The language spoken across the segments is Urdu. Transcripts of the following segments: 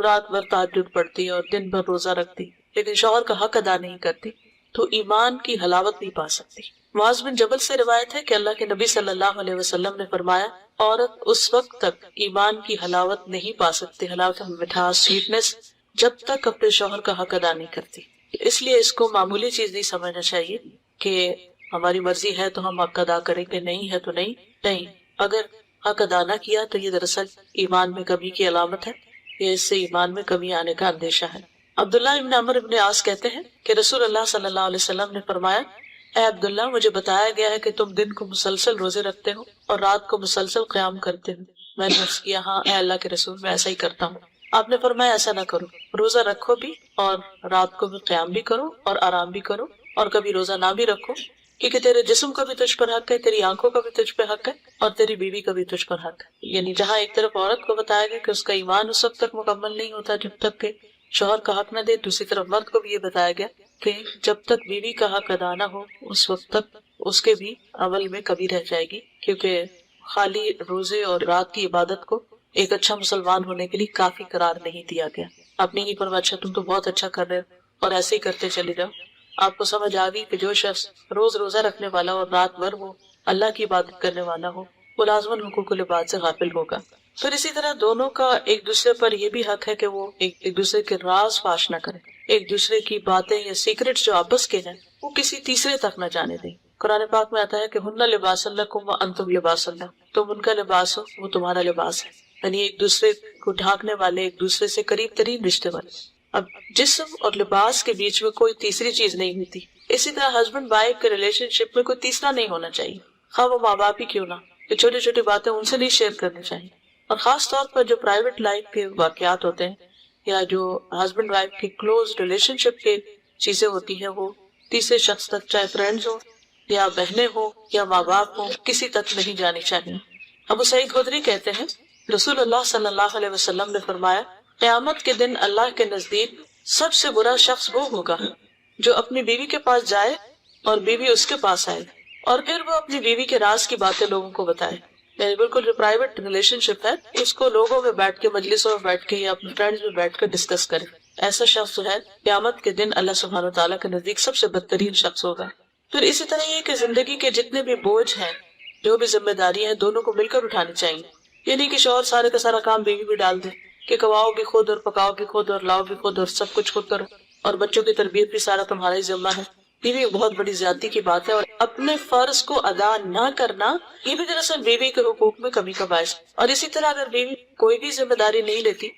رات بھر تہجد پڑھتی اور دن بھر روزہ رکھتی لیکن شوہر کا حق ادا نہیں کرتی تو ایمان کی حلاوت نہیں پا سکتی۔ معاذ بن جبل سے روایت ہے کہ اللہ کے نبی صلی اللہ علیہ وسلم نے فرمایا، عورت اس وقت تک ایمان کی حلاوت نہیں پا سکتی، حلاوت مٹھاس، سویٹنس، جب تک اپنے شوہر کا حق ادا نہیں کرتی۔ اس لیے اس کو معمولی چیز نہیں سمجھنا چاہیے کہ ہماری مرضی ہے تو ہم حق ادا کریں گے، نہیں ہے تو نہیں۔ اگر حق ادا نہ کیا تو یہ دراصل ایمان میں کمی کی علامت ہے، یا اس سے ایمان میں کمی آنے کا اندیشہ ہے۔ عبداللہ ابن عمر ابن عاص کہتے ہیں کہ رسول اللہ صلی اللہ علیہ وسلم نے فرمایا، اے عبداللہ، مجھے بتایا گیا ہے کہ تم دن کو مسلسل روزے رکھتے ہو اور رات کو مسلسل قیام کرتے ہو۔ میں نے عرض کیا، ہاں اے اللہ کے رسول، میں ایسا ہی کرتا ہوں۔ آپ نے فرمایا ایسا نہ کرو، روزہ رکھو بھی اور رات کو بھی قیام بھی کرو اور آرام بھی کرو، اور کبھی روزہ نہ بھی رکھو، کیونکہ تیرے جسم کا بھی تجھ پر حق ہے، تیری آنکھوں کا بھی تجھ پہ حق ہے، اور تیری بیوی کا بھی تجھ پر حق ہے۔ یعنی جہاں ایک طرف عورت کو بتایا گیا کہ اس کا ایمان اس وقت تک مکمل نہیں ہوتا جب تک کہ شوہر کا حق نہ دے، دوسری طرف مرد کو بھی یہ بتایا گیا کہ جب تک بیوی کا حق ادا نہ ہو اس وقت تک اس کے بھی عمل میں کمی رہ جائے گی، کیونکہ خالی روزے اور رات کی عبادت کو ایک اچھا مسلمان ہونے کے لیے کافی قرار نہیں دیا گیا۔ آپ نے نہیں فرمایا اچھا تم تو بہت اچھا کر رہے ہو اور ایسے ہی کرتے چلے جاؤ۔ آپ کو سمجھ آ گئی کہ جو شخص روز روزہ رکھنے والا اور رات بھر وہ اللہ کی عبادت کرنے والا ہو وہ لازماً حقوق العباد سے غافل ہوگا۔ پھر اسی طرح دونوں کا ایک دوسرے پر یہ بھی حق ہے کہ وہ ایک دوسرے کے راز فاش نہ کریں، ایک دوسرے کی باتیں یا سیکرٹ جو آپس کے ہیں وہ کسی تیسرے تک نہ جانے دیں۔ قرآن پاک میں آتا ہے کہ ہن لباس لکم وانتم لباس لہم، تم ان کا لباس ہو وہ تمہارا لباس ہے، یعنی ایک دوسرے کو ڈھانکنے والے، ایک دوسرے سے قریب ترین رشتے والے۔ اب جسم اور لباس کے بیچ میں کوئی تیسری چیز نہیں ہوتی۔ اسی طرح ہسبینڈ وائف کے ریلیشن شپ میں کوئی تیسرا نہیں ہونا چاہیے، خواہ وہ ماں باپ ہی کیوں نہ، کہ چھوٹی چھوٹی باتیں ان سے نہیں شیئر کرنی چاہیے، اور خاص طور پر جو پرائیویٹ لائف کے واقعات ہوتے ہیں یا جو ہسبینڈ وائف کی کلوز ریلیشن شپ کے چیزیں ہوتی ہیں وہ تیسرے شخص تک، چاہے فرینڈز ہو یا بہنیں ہو یا ماں باپ ہو، کسی تک نہیں جانی چاہیے۔ ابو سعید خدری کہتے ہیں رسول اللہ صلی اللہ علیہ وسلم نے فرمایا، قیامت کے دن اللہ کے نزدیک سب سے برا شخص وہ ہوگا جو اپنی بیوی کے پاس جائے اور بیوی اس کے پاس آئے اور پھر وہ اپنی بیوی کے راز کی باتیں لوگوں کو بتائے، یعنی بالکل جو پرائیویٹ ریلیشن شپ ہے اس کو لوگوں میں بیٹھ کے، مجلسوں میں بیٹھ کے یا اپنے فرینڈز میں بیٹھ کر ڈسکس کرے۔ ایسا شخص جو ہے قیامت کے دن اللہ سبحانہ و تعالیٰ کے نزدیک سب سے بدترین شخص ہوگا۔ پھر اسی طرح یہ کہ زندگی کے جتنے بھی بوجھ ہیں، جو بھی ذمہ داری ہیں، دونوں کو مل کر اٹھانی چاہیے۔ یہ نہیں کہ شوہر سارے کا سارا کام بیوی بھی ڈال دے کہ کماؤ بھی خود اور پکاؤ بھی خود اور لاؤ بھی خود اور سب کچھ خود کرو، اور بچوں کی تربیت بھی سارا تمہارا ہی ذمہ ہے۔ یہ بھی بہت بڑی زیادتی کی بات ہے، اور اپنے فرض کو ادا نہ کرنا یہ بھی دراصل بیوی کے حقوق میں کمی کا باعث ہے۔ اور اسی طرح اگر بیوی کوئی بھی ذمہ داری نہیں لیتی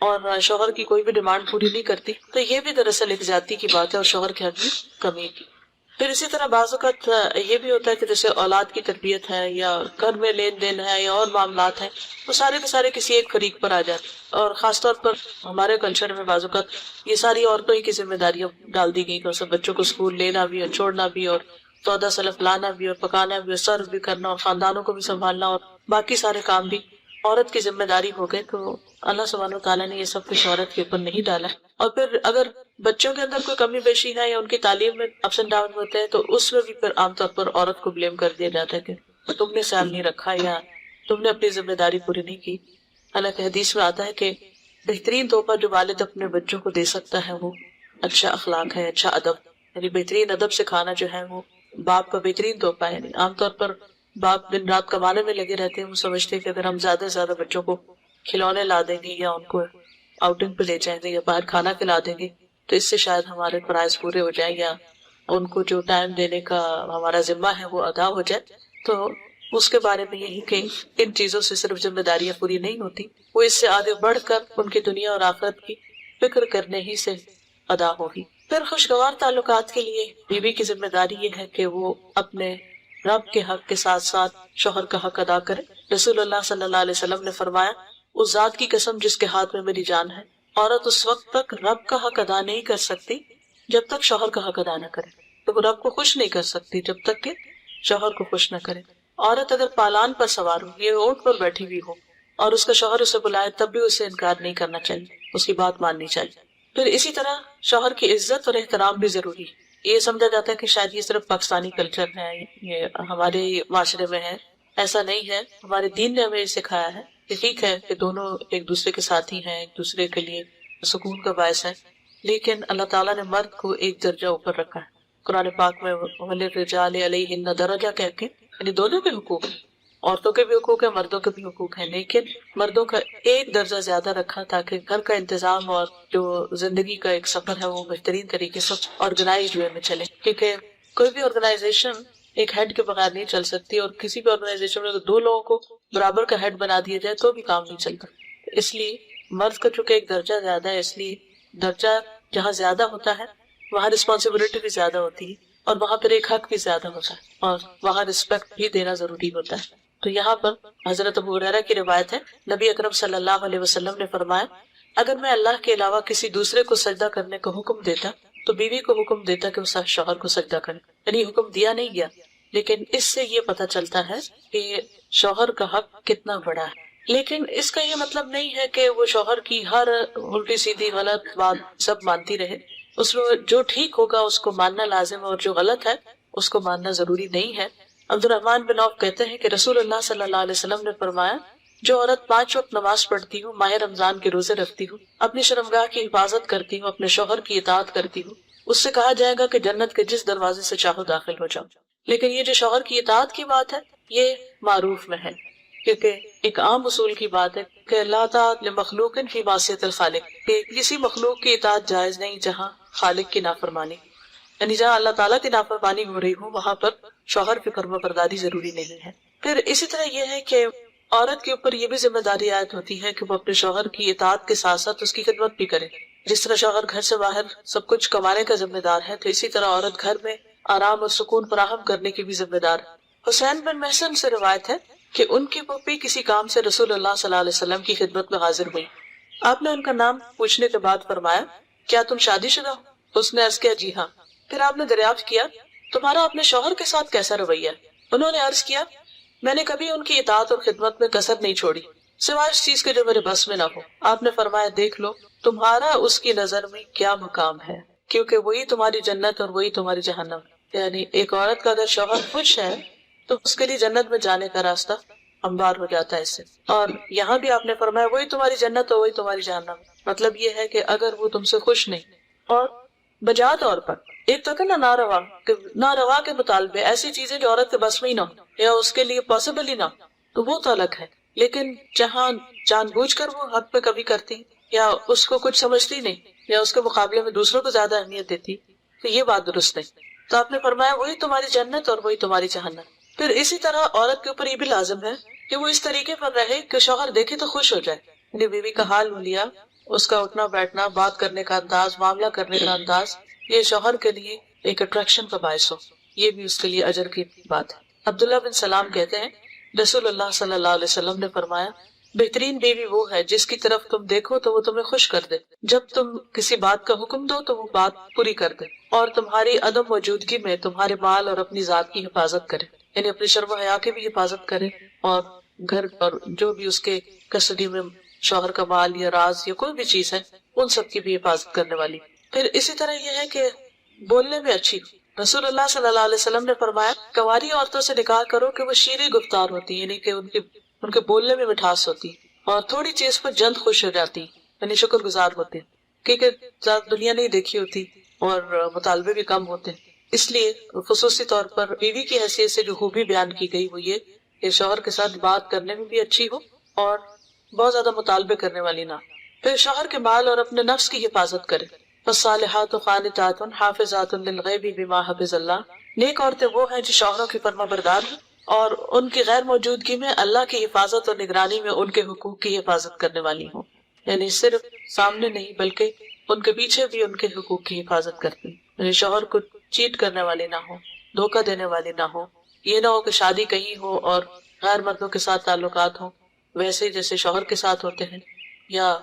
اور شوہر کی کوئی بھی ڈیمانڈ پوری نہیں کرتی تو یہ بھی دراصل ایک زیادتی کی بات ہے اور شوہر کے حق میں کمی کی۔ پھر اسی طرح بعض اوقات یہ بھی ہوتا ہے کہ جیسے اولاد کی تربیت ہے یا گھر میں لین دین ہے یا اور معاملات ہیں، وہ سارے کے سارے کسی ایک فریق پر آ جاتے، اور خاص طور پر ہمارے کلچر میں بعض اوقات یہ ساری عورتوں ہی کی ذمہ داریاں ڈال دی گئی، تو بچوں کو اسکول لینا بھی اور چھوڑنا بھی اور سودا سلف لانا بھی اور پکانا بھی اور سرو بھی کرنا اور خاندانوں کو بھی سنبھالنا اور باقی سارے کام بھی عورت کی ذمہ داری ہو گئے۔ تو اللہ سبحانہ وتعالیٰ نے یہ سب کچھ عورت کے اوپر نہیں ڈالا۔ اور پھر اگر بچوں کے اندر کوئی کمی بیشی ہے یا ان کی تعلیم میں اپس اینڈ ڈاؤن ہوتے ہیں تو اس میں بھی پھر عام طور پر عورت کو بلیم کر دیا جاتا ہے کہ تم نے خیال نہیں رکھا یا تم نے اپنی ذمہ داری پوری نہیں کی۔ حالانکہ حدیث میں آتا ہے کہ بہترین تحفہ جو والد اپنے بچوں کو دے سکتا ہے وہ اچھا اخلاق ہے، اچھا ادب، یعنی بہترین ادب سکھانا جو ہے وہ باپ کا بہترین تحفہ ہے۔ یعنی عام طور پر باپ دن رات کمانے میں لگے رہتے ہیں، وہ سمجھتے ہیں کہ اگر ہم زیادہ سے زیادہ بچوں کو کھلونے لا دیں گے یا ان کو آؤٹنگ پہ لے جائیں گے یا باہر کھانا کھلا دیں گے تو اس سے شاید ہمارے فرائض پورے ہو جائیں یا ان کو جو ٹائم دینے کا ہمارا ذمہ ہے وہ ادا ہو جائے۔ تو اس کے بارے میں یہی کہ ان چیزوں سے صرف ذمہ داریاں پوری نہیں ہوتی، وہ اس سے آگے بڑھ کر ان کی دنیا اور آخرت کی فکر کرنے ہی سے ادا ہوگی۔ پھر خوشگوار تعلقات کے لیے بیوی کی ذمہ داری یہ ہے کہ وہ اپنے رب کے حق کے ساتھ ساتھ شوہر کا حق ادا کرے۔ رسول اللہ صلی اللہ علیہ وسلم نے فرمایا، اس ذات کی قسم جس کے ہاتھ میں میری جان ہے، عورت اس وقت تک رب کا حق ادا نہیں کر سکتی جب تک شوہر کا حق ادا نہ کرے۔ تو وہ رب کو خوش نہیں کر سکتی جب تک کہ شوہر کو خوش نہ کرے۔ عورت اگر پالان پر سوار ہو، یہ اونٹ پر بیٹھی ہوئی ہو اور اس کا شوہر اسے بلائے تب بھی اسے انکار نہیں کرنا چاہیے، اس کی بات ماننی چاہیے۔ پھر اسی طرح شوہر کی عزت اور احترام بھی ضروری ہے۔ یہ سمجھا جاتا ہے کہ شاید یہ صرف پاکستانی کلچر ہے، یہ ہمارے معاشرے میں ہے، ایسا نہیں ہے۔ ہمارے دین نے ہمیں سکھایا ہے کہ ٹھیک ہے کہ دونوں ایک دوسرے کے ساتھی ہیں، ایک دوسرے کے لیے سکون کا باعث ہے، لیکن اللہ تعالیٰ نے مرد کو ایک درجہ اوپر رکھا ہے۔ قرآن پاک میں وَلِلرِّجَالِ عَلَيْهِنَّ درجہ کہہ کے یعنی دونوں کے حقوق ہیں، عورتوں کے بھی حقوق ہیں، مردوں کے بھی حقوق ہیں، لیکن مردوں کا ایک درجہ زیادہ رکھا تاکہ گھر کا انتظام اور جو زندگی کا ایک سفر ہے وہ بہترین طریقے سے آرگنائز وے میں چلے، کیونکہ کوئی بھی آرگنائزیشن ایک ہیڈ کے بغیر نہیں چل سکتی، اور کسی بھی آرگنائزیشن میں اگر دو لوگوں کو برابر کا ہیڈ بنا دیا جائے تو بھی کام نہیں چلتا۔ اس لیے مرد کا چونکہ ایک درجہ زیادہ ہے، اس لیے درجہ جہاں زیادہ ہوتا ہے وہاں رسپانسبلٹی بھی زیادہ ہوتی ہے، اور وہاں پھر ایک حق بھی زیادہ ہوتا ہے، اور وہاں رسپیکٹ بھی دینا ضروری ہوتا ہے۔ تو یہاں پر حضرت ابو ہریرہ کی روایت ہے، نبی اکرم صلی اللہ علیہ وسلم نے فرمایا، اگر میں اللہ کے علاوہ کسی دوسرے کو سجدہ کرنے کا حکم دیتا تو بیوی کو حکم دیتا کہ وہ شوہر کو سجدہ کرے، یعنی حکم دیا نہیں گیا، لیکن اس سے یہ پتہ چلتا ہے کہ شوہر کا حق کتنا بڑا ہے۔ لیکن اس کا یہ مطلب نہیں ہے کہ وہ شوہر کی ہر الٹی سیدھی غلط بات سب مانتی رہے، اس میں جو ٹھیک ہوگا اس کو ماننا لازم، اور جو غلط ہے اس کو ماننا ضروری نہیں ہے۔ عبد الرحمن بن عوف کہتے ہیں کہ رسول اللہ صلی اللہ علیہ وسلم نے فرمایا، جو عورت 5 وقت نماز پڑھتی ہوں، ماہ رمضان کے روزے رکھتی ہوں، اپنی شرمگاہ کی حفاظت کرتی ہوں، اپنے شوہر کی اطاعت کرتی ہوں، اس سے کہا جائے گا کہ جنت کے جس دروازے سے چاہو داخل ہو جاؤ۔ لیکن یہ جو شوہر کی اطاعت کی بات ہے یہ معروف میں ہے، کیونکہ ایک عام اصول کی بات ہے کہ لا طاعت لمخلوق فی معصیت الخالق، کہ کسی مخلوق کی اطاعت جائز نہیں جہاں خالق کی نافرمانی، یعنی جہاں اللہ تعالیٰ کی نافرمانی ہو رہی ہو وہاں پر شوہر کی فرما برداری ضروری نہیں ہے۔ پھر اسی طرح یہ ہے کہ عورت کے اوپر یہ بھی ذمہ داری عائد ہوتی ہے کہ وہ اپنے شوہر کی اطاعت کے ساتھ ساتھ اس کی خدمت بھی کرے۔ جس طرح شوہر گھر سے باہر سب کچھ کمانے کا ذمہ دار ہے، تو اسی طرح عورت گھر میں آرام اور سکون فراہم کرنے کی بھی ذمہ دار ہے۔ حسین بن محسن سے روایت ہے کہ ان کی پھوپھی کسی کام سے رسول اللہ صلی اللہ علیہ وسلم کی خدمت میں حاضر ہوئی، آپ نے ان کا نام پوچھنے کے بعد فرمایا، کیا تم شادی شدہ ہو؟ اس نے عرض کیا، جی ہاں۔ پھر آپ نے دریافت کیا، تمہارا اپنے شوہر کے ساتھ کیسا رویہ ہے؟ انہوں نے عرض کیا، میں نے کبھی ان کی اطاعت اور خدمت میں کسر نہیں چھوڑی سوائے اس چیز کے جو میرے بس میں نہ ہو۔ آپ نے فرمایا، دیکھ لو تمہارا اس کی نظر میں کیا مقام ہے، کیونکہ وہی تمہاری جنت اور وہی تمہاری جہنم۔ یعنی ایک عورت کا اگر شوہر خوش ہے تو اس کے لیے جنت میں جانے کا راستہ ہموار ہو جاتا ہے اس سے۔ اور یہاں بھی آپ نے فرمایا وہی تمہاری جنت اور وہی تمہاری جہنم، مطلب یہ ہے کہ اگر وہ تم سے خوش نہیں، اور بجا طور پر ایک تو نا ناروا کے مطالبے، ایسی چیزیں جو عورت کے بس میں ہی نہ ہو یا اس کے لیے پاسبل ہی نہ ہو، تو وہ تو الگ ہے، لیکن جہاں جان بوجھ کر وہ حق پہ کبھی کرتی یا اس کو کچھ سمجھتی نہیں یا اس کے مقابلے میں دوسروں کو زیادہ اہمیت دیتی، تو یہ بات درست نہیں۔ تو آپ نے فرمایا وہی تمہاری جنت اور وہی تمہاری جہنم۔ پھر اسی طرح عورت کے اوپر یہ بھی لازم ہے کہ وہ اس طریقے پر رہے کہ شوہر دیکھے تو خوش ہو جائے، یعنی بیوی کا حال لیا، اس کا اٹھنا بیٹھنا، بات کرنے کا انداز، معاملہ کرنے کا انداز، یہ شوہر کے لیے ایک اٹریکشن کا باعث ہو، یہ بھی اس کے لیے اجر کی بات ہے۔ عبداللہ بن سلام کہتے ہیں رسول اللہ صلی اللہ علیہ وسلم نے فرمایا، بہترین بیوی وہ ہے جس کی طرف تم دیکھو تو وہ تمہیں خوش کر دے، جب تم کسی بات کا حکم دو تو وہ بات پوری کر دے، اور تمہاری عدم موجودگی میں تمہارے مال اور اپنی ذات کی حفاظت کرے، یعنی اپنی شرم و حیا کی بھی حفاظت کرے، اور گھر اور جو بھی اس کے کسٹڈی میں شوہر کا مال یا راز یا کوئی بھی چیز ہے ان سب کی بھی حفاظت کرنے والی۔ پھر اسی طرح یہ ہے کہ بولنے میں اچھی، رسول اللہ صلی اللہ علیہ وسلم نے فرمایا کنواری عورتوں سے نکاح کرو کہ وہ شیریں گفتار ہوتی، یعنی کہ ان کے بولنے میں مٹھاس ہوتی، اور تھوڑی چیز پر جلد خوش ہو جاتی، یعنی شکر گزار ہوتے، کیونکہ زیادہ دنیا نہیں دیکھی ہوتی اور مطالبے بھی کم ہوتے۔ اس لیے خصوصی طور پر بیوی کی حیثیت سے جو خوبی بیان کی گئی وہ یہ کہ شوہر کے ساتھ بات کرنے میں بھی اچھی ہو اور بہت زیادہ مطالبے کرنے والی نہ۔ پھر شوہر کے مال اور اپنے نفس کی حفاظت کرے، فالصالحات قانتات حافظات للغیب بما حفظ اللہ، نیک عورتیں وہ ہیں جو شوہروں کی فرما بردار ہیں اور ان کی غیر موجودگی میں اللہ کی حفاظت اور نگرانی میں ان کے حقوق کی حفاظت کرنے والی ہوں، یعنی صرف سامنے نہیں بلکہ ان کے پیچھے بھی ان کے حقوق کی حفاظت کرتی، یعنی شوہر کو چیٹ کرنے والی نہ ہو، دھوکہ دینے والی نہ ہو، یہ نہ ہو کہ شادی کہیں ہو اور غیر مردوں کے ساتھ تعلقات ہوں ویسے جیسے شوہر کے ساتھ ہوتے ہیں، یا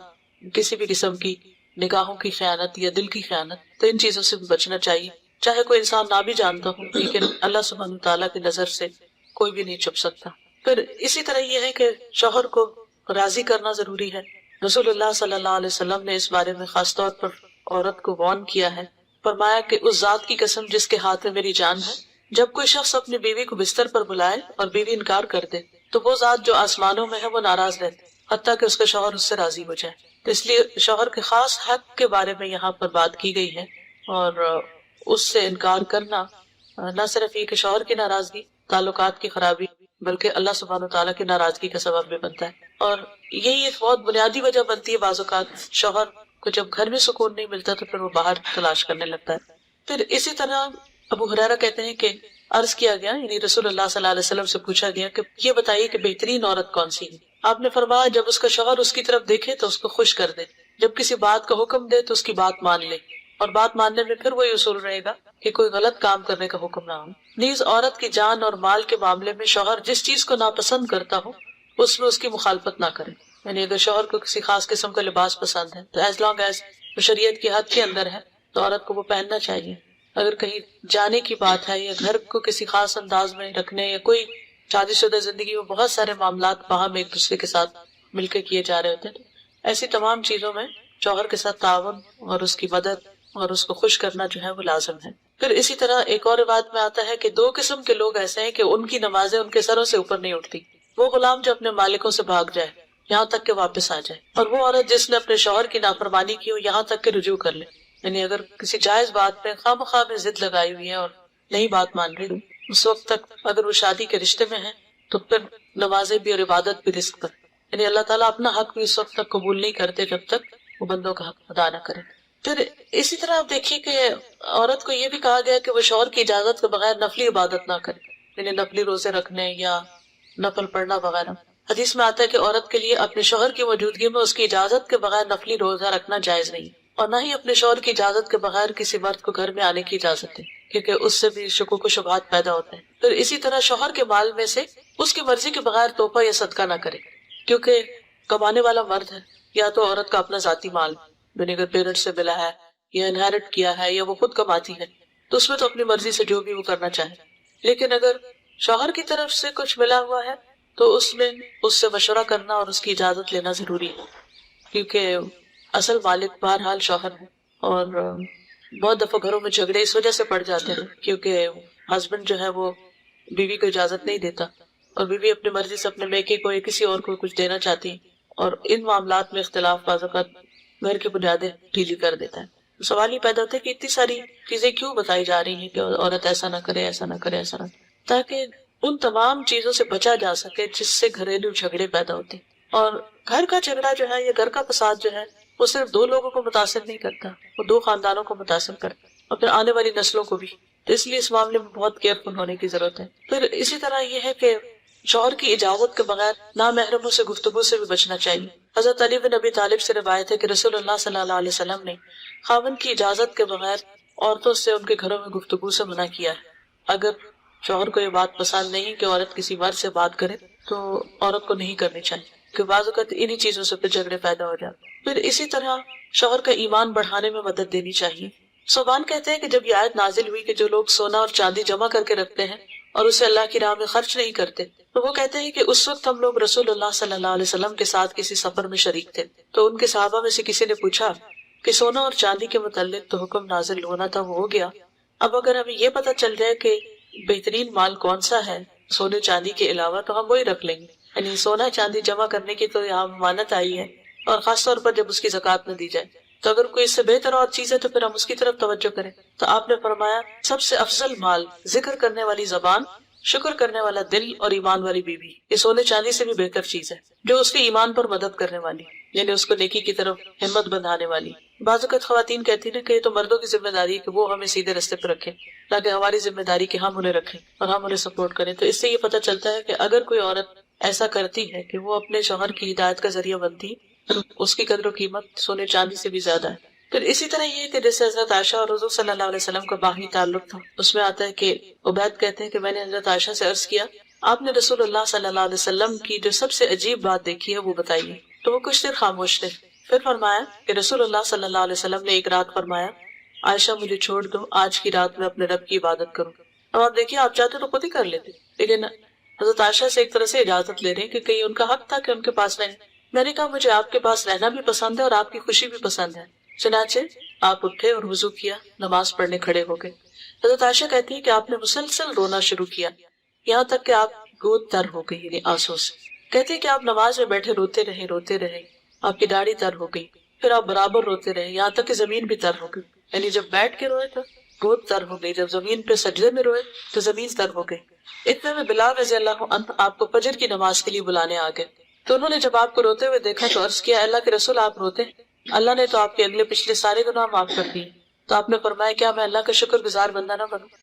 کسی بھی قسم کی نگاہوں کی خیانت یا دل کی خیانت، تو ان چیزوں سے بھی بچنا چاہیے، چاہے کوئی انسان نہ بھی جانتا ہو، لیکن اللہ سبحانہ وتعالیٰ کی نظر سے کوئی بھی نہیں چھپ سکتا۔ پھر اسی طرح یہ ہے کہ شوہر کو راضی کرنا ضروری ہے، رسول اللہ صلی اللہ علیہ وسلم نے اس بارے میں خاص طور پر عورت کو وارن کیا ہے، فرمایا کہ اس ذات کی قسم جس کے ہاتھ میں میری جان ہے، جب کوئی شخص اپنی بیوی کو بستر پر بلائے اور بیوی انکار کر دے تو وہ ذات جو آسمانوں میں ہے وہ ناراض رہتی، حتیٰ کہ اس کا شوہر اس سے راضی ہو جائے. تو اس لیے شوہر کے خاص حق کے بارے میں یہاں پر بات کی گئی ہے، اور اس سے انکار کرنا نہ صرف یہ کہ شوہر کی ناراضگی، تعلقات کی خرابی، بلکہ اللہ سبحانہ وتعالیٰ کی ناراضگی کا سبب بھی بنتا ہے. اور یہی ایک بہت بنیادی وجہ بنتی ہے بعض اوقات شوہر کو جب گھر میں سکون نہیں ملتا تو پھر وہ باہر تلاش کرنے لگتا ہے. پھر اسی طرح ابو ہریرہ کہتے ہیں کہ عرض کیا گیا، یعنی رسول اللہ صلی اللہ علیہ وسلم سے پوچھا گیا کہ یہ بتائیے کہ بہترین عورت کون سی ہے. آپ نے فرمایا جب اس کا شوہر اس کی طرف دیکھے تو اس کو خوش کر دے، جب کسی بات کا حکم دے تو اس کی بات مان لے، اور بات ماننے میں پھر وہی اصول رہے گا کہ کوئی غلط کام کرنے کا حکم نہ ہو. نیز عورت کی جان اور مال کے معاملے میں شوہر جس چیز کو ناپسند کرتا ہو اس میں اس کی مخالفت نہ کرے. یعنی اگر شوہر کو کسی خاص قسم کا لباس پسند ہے تو ایز لانگ ایز وہ شریعت کی حد کے اندر ہے تو عورت کو وہ پہننا چاہیے. اگر کہیں جانے کی بات ہے یا گھر کو کسی خاص انداز میں رکھنے یا کوئی شادی شدہ زندگی میں بہت سارے معاملات باہم ایک دوسرے کے ساتھ مل کے کیے جا رہے ہوتے ہیں، تو ایسی تمام چیزوں میں شوہر کے ساتھ تعاون اور اس کی مدد اور اس کو خوش کرنا جو ہے وہ لازم ہے. پھر اسی طرح ایک اور روایت میں آتا ہے کہ 2 قسم کے لوگ ایسے ہیں کہ ان کی نمازیں ان کے سروں سے اوپر نہیں اٹھتی. وہ غلام جو اپنے مالکوں سے بھاگ جائے یہاں تک کہ واپس آ جائے، اور وہ عورت جس نے اپنے شوہر کی نافرمانی کی ہو یہاں تک کہ رجوع کر لے. یعنی اگر کسی جائز بات پہ خواہ مخواہ میں ضد لگائی ہوئی ہے اور نہیں بات مان رہی، اس وقت تک اگر وہ شادی کے رشتے میں ہے تو پھر نمازیں بھی اور عبادت بھی رزق پر. یعنی اللہ تعالیٰ اپنا حق بھی اس وقت تک قبول نہیں کرتے جب تک وہ بندوں کا حق ادا نہ کرے. پھر اسی طرح آپ دیکھیے کہ عورت کو یہ بھی کہا گیا کہ وہ شوہر کی اجازت کے بغیر نفلی عبادت نہ کرے، یعنی نفلی روزے رکھنے یا نفل پڑھنا وغیرہ. حدیث میں آتا ہے کہ عورت کے لیے اپنے شوہر کی موجودگی میں اس کی اجازت کے بغیر نفلی روزہ رکھنا جائز نہیں، اور نہ ہی اپنے شوہر کی اجازت کے بغیر کسی مرد کو گھر میں آنے کی اجازت ہے، کیونکہ اس سے بھی شکوک و شبہات پیدا ہوتے ہیں. پھر اسی طرح شوہر کے مال میں سے اس کی مرضی کے بغیر تحفہ یا صدقہ نہ کرے، کیونکہ کمانے والا مرد ہے یا تو عورت کا اپنا ذاتی مال یعنی اگر پیرنٹ سے ملا ہے یا انہیرٹ کیا ہے یا وہ خود کماتی ہے تو اس میں تو اپنی مرضی سے جو بھی وہ کرنا چاہے. لیکن اگر شوہر کی طرف سے کچھ ملا ہوا ہے تو اس میں اس سے مشورہ کرنا اور اس کی اجازت لینا ضروری ہے، کیونکہ اصل مالک بہرحال شوہر ہے. اور بہت دفعہ گھروں میں جھگڑے اس وجہ سے پڑ جاتے ہیں کیونکہ ہسبینڈ جو ہے وہ بیوی کو اجازت نہیں دیتا اور بیوی اپنی مرضی سے اپنے میکے کو یا کسی اور کو کچھ دینا چاہتی ہے، اور ان معاملات میں اختلاف بعض اوقات گھر کی بنیادیں ڈھیلی کر دیتا ہے. سوال یہ پیدا ہوتا ہے کہ اتنی ساری چیزیں کیوں بتائی جا رہی ہیں کہ عورت ایسا نہ کرے، ایسا نہ کرے، ایسا نہ کرے، تاکہ ان تمام چیزوں سے بچا جا سکے جس سے گھریلو جھگڑے پیدا ہوتے ہیں. اور گھر کا جھگڑا جو ہے یا گھر کا فساد جو ہے وہ صرف 2 لوگوں کو متاثر نہیں کرتا، وہ 2 خاندانوں کو متاثر کرتا اور پھر آنے والی نسلوں کو بھی. تو اس لیے اس معاملے میں بہت کیئرفل ہونے کی ضرورت ہے. پھر اسی طرح یہ ہے کہ شوہر کی اجازت کے بغیر نامحرموں سے گفتگو سے بھی بچنا چاہیے. حضرت علی بن ابی طالب سے روایت ہے کہ رسول اللہ صلی اللہ علیہ وسلم نے خاوند کی اجازت کے بغیر عورتوں سے ان کے گھروں میں گفتگو سے منع کیا ہے. اگر شوہر کو یہ بات پسند نہیں کہ عورت کسی مرد سے بات کرے تو عورت کو نہیں کرنی چاہیے، کہ بعض اوقات انہی چیزوں سے پھر جھگڑے پیدا ہو جاتے. پھر اسی طرح شوہر کا ایمان بڑھانے میں مدد دینی چاہیے. صوبان کہتے ہیں کہ جب یہ آیت نازل ہوئی کہ جو لوگ سونا اور چاندی جمع کر کے رکھتے ہیں اور اسے اللہ کی راہ میں خرچ نہیں کرتے، تو وہ کہتے ہیں کہ اس وقت ہم لوگ رسول اللہ صلی اللہ علیہ وسلم کے ساتھ کسی سفر میں شریک تھے، تو ان کے صحابہ میں سے کسی نے پوچھا کہ سونا اور چاندی کے متعلق تو حکم نازل ہونا تھا، وہ ہو گیا، اب اگر ہمیں یہ پتہ چل جائے کہ بہترین مال کون سا ہے سونے چاندی کے علاوہ تو ہم وہی رکھ لیں گے. یعنی سونا چاندی جمع کرنے کی تو یہاں ممانعت آئی ہے، اور خاص طور پر جب اس کی زکوٰۃ نہ دی جائے، تو اگر کوئی اس سے بہتر اور چیز ہے تو پھر ہم اس کی طرف توجہ کریں. تو آپ نے فرمایا سب سے افضل مال ذکر کرنے والی زبان، شکر کرنے والا دل اور ایمان والی بیوی. یہ سونے چاندی سے بھی بہتر چیز ہے جو اس کے ایمان پر مدد کرنے والی، یعنی اس کو نیکی کی طرف ہمت بندھانے والی. بعض اوقات خواتین کہتی ہیں کہ یہ تو مردوں کی ذمہ داری ہے کہ وہ ہمیں سیدھے رستے پہ رکھیں، تاکہ ہماری ذمہ داری کہ ہم انہیں رکھیں اور ہم انہیں سپورٹ کریں. تو اس سے یہ پتہ چلتا ہے کہ اگر کوئی عورت ایسا کرتی ہے کہ وہ اپنے شوہر کی ہدایت کا ذریعہ بنتی تو اس کی قدر و قیمت سونے چاندی سے بھی زیادہ ہے. پھر اسی طرح یہ کہ جیسے حضرت عائشہ اور حضور صلی اللہ علیہ وسلم کا باہمی تعلق تھا، اس میں آتا ہے کہ عبید کہتے ہیں کہ میں نے حضرت عائشہ سے عرض کیا آپ نے رسول اللہ صلی اللہ علیہ وسلم کی جو سب سے عجیب بات دیکھی ہے وہ بتائیے. تو وہ کچھ دیر خاموش تھے، پھر فرمایا کہ رسول اللہ صلی اللہ علیہ وسلم نے ایک رات فرمایا عائشہ مجھے چھوڑ دو، آج کی رات میں اپنے رب کی عبادت کروں. اب آپ دیکھیے آپ چاہتے تو خود ہی کر لیتے، لیکن حضرت عائشہ سے ایک طرح سے اجازت لے رہے ہیں کہ کہیں ان کا حق تھا کہ ان کے پاس رہیں. میں نے کہا مجھے آپ کے پاس رہنا بھی پسند ہے اور آپ کی خوشی بھی پسند ہے. چنانچہ آپ اٹھے اور وضو کیا، نماز پڑھنے کھڑے ہو گئے. حضرت عائشہ کہتی ہے کہ آپ نے مسلسل رونا شروع کیا، یہاں تک کہ آپ گود تر ہو گئی، یعنی آنسو سے. کہتے ہیں کہ آپ نماز میں بیٹھے روتے رہے، آپ کی داڑھی تر ہو گئی، پھر آپ برابر روتے رہے یہاں تک کہ زمین بھی تر ہو گئی، یعنی جب بیٹھ کے روئے تو گود تر ہو گئی، جب زمین پہ سجدے میں روئے تو زمین تر ہو گئی۔ اتنے میں بلال رضی اللہ عنہ آپ کو فجر کی نماز کے لیے بلانے آ گئے، تو انہوں نے جب آپ کو روتے ہوئے دیکھا تو عرض کیا، اللہ کے رسول آپ روتے ہیں؟ اللہ نے تو آپ کے اگلے پچھلے سارے گناہ معاف کر دیے۔ تو آپ نے فرمایا، کیا میں اللہ کا شکر گزار بندہ نہ بنوں؟